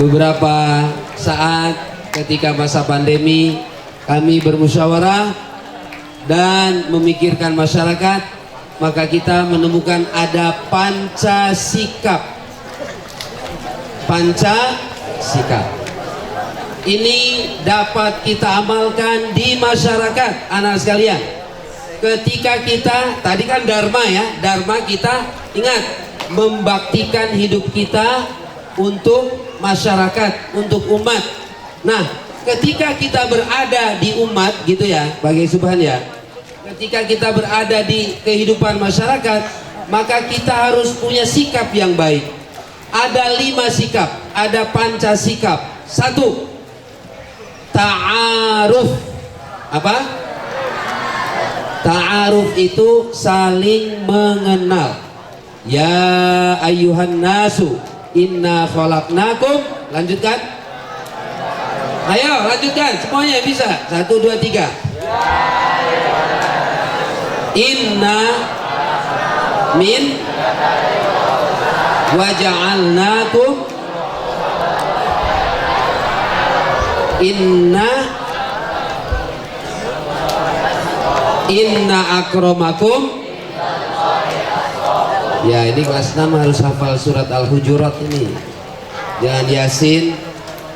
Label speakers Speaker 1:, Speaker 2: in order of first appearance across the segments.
Speaker 1: beberapa saat ketika masa pandemi kami bermusyawarah dan memikirkan masyarakat, maka kita menemukan ada panca sikap. Panca sikap ini dapat kita amalkan di masyarakat, anak sekalian. Ketika kita tadi kan dharma ya, dharma kita ingat membaktikan hidup kita untuk masyarakat, untuk umat. Nah, ketika kita berada di umat gitu ya, bagi Subhan ya, ketika kita berada di kehidupan masyarakat, maka kita harus punya sikap yang baik. Ada 5 sikap, ada panca sikap. 1, ta'aruf. Apa? Ta'aruf itu saling mengenal. Ya ayyuhan nasu inna khalaqnakum. Lanjutkan. Ayo lanjutkan semuanya, bisa. 1, 2, 3. Inna min waja'alnakum inna akramakum. Ya, ini kelas 6 harus hafal surat Al-Hujurat ini. Jangan Yasin,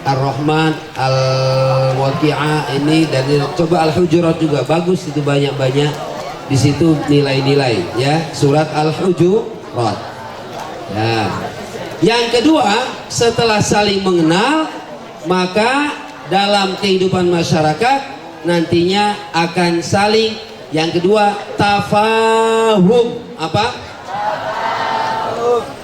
Speaker 1: Ar-Rahman, Al-Waqi'ah ini, dan coba Al-Hujurat juga bagus, itu banyak-banyak di situ nilai-nilai ya, surat Al-Hujurat. Ya. Yang kedua, setelah saling mengenal, maka dalam kehidupan masyarakat nantinya akan saling, yang kedua, tafahum. Apa?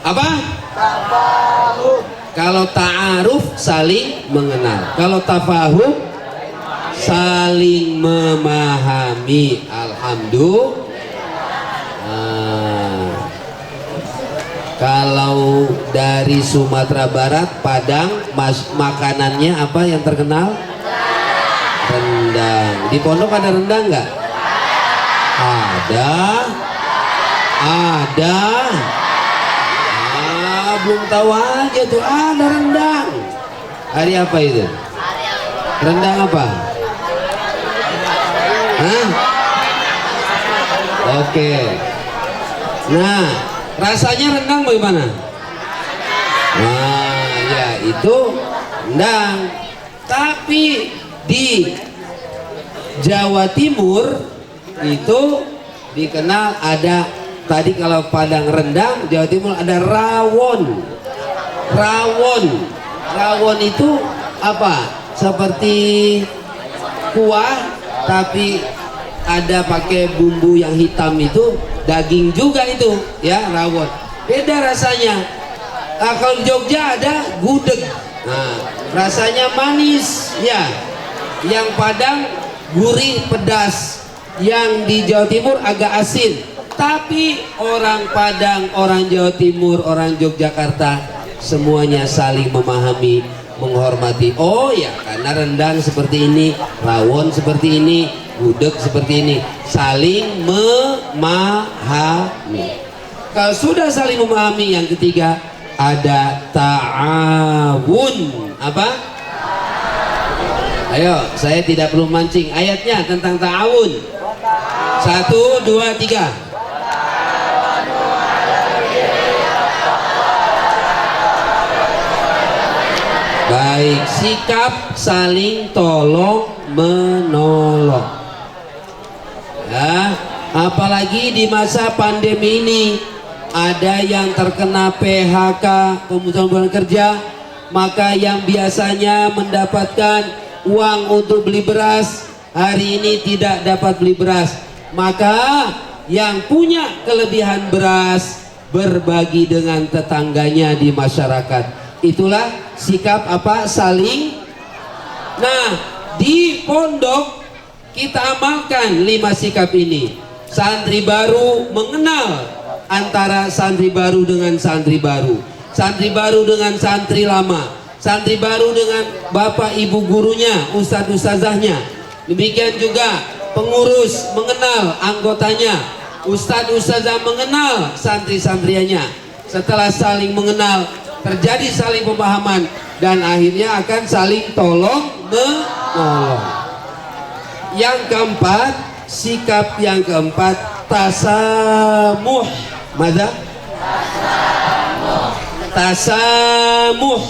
Speaker 1: Apa? Tafahum. Kalau ta'aruf saling mengenal, kalau tafahum saling memahami. Alhamdulillah. Kalau dari Sumatera Barat, Padang, makanannya apa yang terkenal? Rendang. Di pondok ada rendang nggak? Ada. Belum tahu aja tuh, ada rendang. Hari apa itu? Rendang apa? Hah? Oke. Nah, rasanya rendang bagaimana? Nah, ya itu rendang. Tapi di Jawa Timur itu dikenal ada, tadi kalau Padang rendang, Jawa Timur ada rawon. Rawon itu apa? Seperti kuah tapi ada pakai bumbu yang hitam, itu daging juga itu ya, rawon. Beda rasanya. Kalau di Jogja ada gudeg. Nah, rasanya manis ya. Yang Padang gurih pedas. Yang di Jawa Timur agak asin. Tapi orang Padang, orang Jawa Timur, orang Yogyakarta semuanya saling memahami, menghormati. Oh ya, karena rendang seperti ini, rawon seperti ini, gudeg seperti ini, saling memahami. Kalau sudah saling memahami, yang ketiga ada ta'awun. Apa? Ayo, saya tidak perlu mancing ayatnya tentang ta'awun. 1, 2, 3. Baik, sikap saling tolong menolong. Ya, apalagi di masa pandemi ini, ada yang terkena PHK, pemutusan hubungan kerja, maka yang biasanya mendapatkan uang untuk beli beras, hari ini tidak dapat beli beras. Maka yang punya kelebihan beras berbagi dengan tetangganya di masyarakat. Itulah sikap apa? Saling. Nah, di pondok kita amalkan 5 sikap ini. Santri baru mengenal antara santri baru dengan santri baru, santri baru dengan santri lama, santri baru dengan bapak ibu gurunya, ustadz ustazahnya. Demikian juga pengurus mengenal anggotanya, ustadz ustazah mengenal santri santrianya. Setelah saling mengenal, terjadi saling pemahaman dan akhirnya akan saling tolong menolong. Yang keempat, sikap yang keempat, tasamuh. Mada? Tasamuh.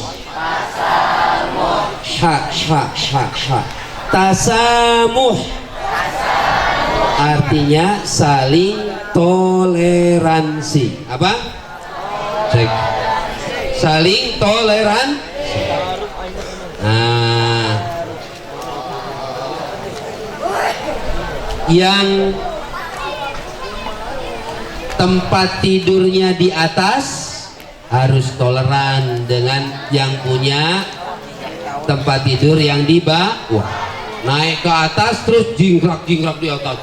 Speaker 1: Ha. Tasamuh. Artinya saling toleransi. Apa? Cek. Saling toleransi. Nah, yang tempat tidurnya di atas harus toleran dengan yang punya tempat tidur yang di bawah. Naik ke atas terus jingkrak di atas.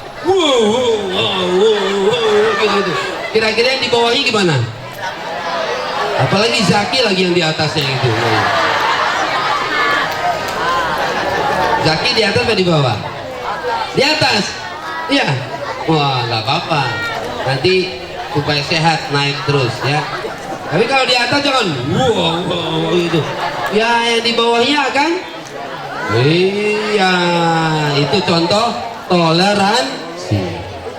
Speaker 1: Gitu. Kira-kira yang di bawahnya gimana? Apalagi Zaki lagi yang di atasnya itu. Zaki di atas atau di bawah? Di atas. Iya. Wah, nggak apa-apa. Nanti supaya sehat naik terus ya. Tapi kalau di atas jangan gitu. Ya, yang di bawahnya akan. Iya, itu contoh toleransi.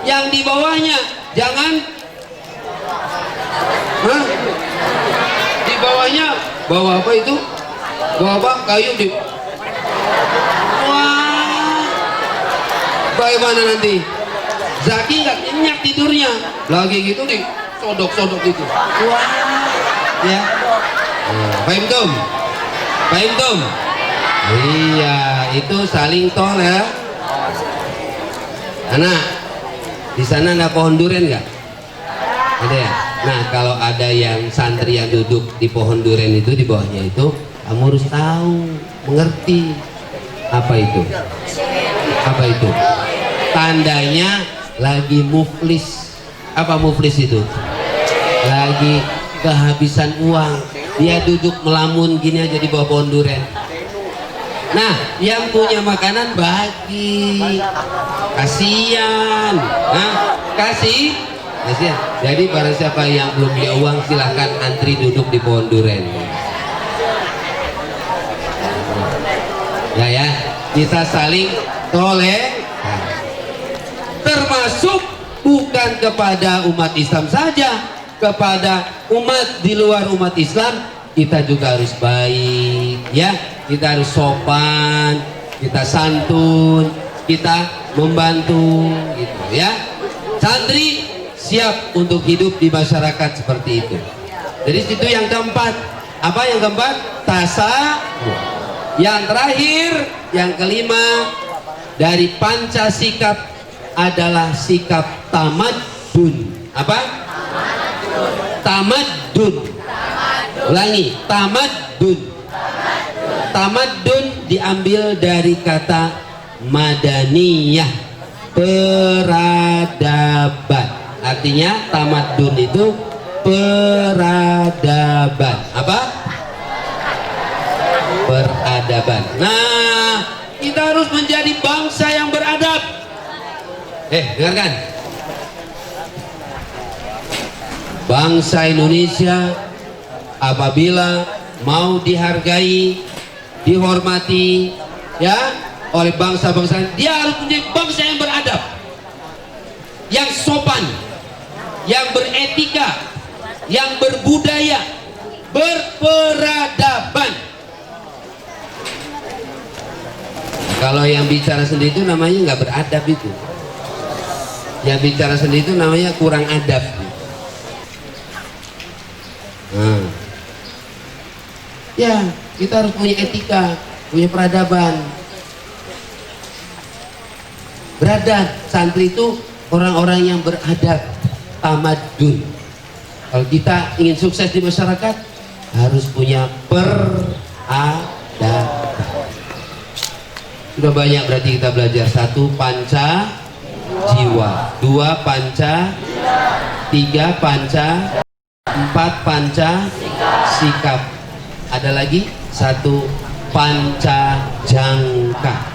Speaker 1: Yang di bawahnya jangan. Hah? Di bawahnya bawa apa itu? Bawa apa? Kayu di. Wah, bagaimana nanti? Zaki nggak nyenyak tidurnya, lagi gitu di sodok gitu. Wah, ya. Paham tum? Iya, itu saling toleran. Anak, di sana ada pohon durian nggak? Ada ya? Nah, kalau ada yang santri yang duduk di pohon durian itu, di bawahnya itu, kamu harus tahu, mengerti apa itu? Apa itu? Tandanya lagi muflis. Apa muflis itu? Lagi kehabisan uang. Dia duduk melamun gini aja di bawah pohon durian. Nah, yang punya makanan bagi, kasihan. Nah, kasihan. Jadi barang siapa yang belum punya uang silahkan antri duduk di pohon durian. Ya, kita saling toleran. Termasuk bukan kepada umat Islam saja, kepada umat di luar umat Islam kita juga harus baik, ya. Kita harus sopan, kita santun, kita membantu, gitu ya. Santri siap untuk hidup di masyarakat seperti itu. Jadi itu yang keempat. Apa yang keempat? Tasamuh. Yang terakhir, yang kelima dari panca sikap adalah sikap tamaddun. Apa? Tamaddun. Ulangi, tamaddun. Tamaddun diambil dari kata madaniyah, peradaban. Artinya tamaddun itu peradaban. Apa? Peradaban. Nah, kita harus menjadi bangsa yang beradab. Dengarkan. Bangsa Indonesia apabila mau dihargai, dihormati ya oleh bangsa-bangsa, dia harus menjadi bangsa yang beradab, yang sopan, yang beretika, yang berbudaya, berperadaban. Kalau yang bicara sendiri itu namanya nggak beradab itu. Yang bicara sendiri itu namanya kurang adab. Ya, kita harus punya etika, punya peradaban. Beradab, santri itu orang-orang yang beradab, tamaddun. Kalau kita ingin sukses di masyarakat, harus punya peradaban. Sudah banyak berarti kita belajar. 1, panca jiwa, 2, panca, 3, panca, 4, panca sikap. Ada lagi 1, panca jangka.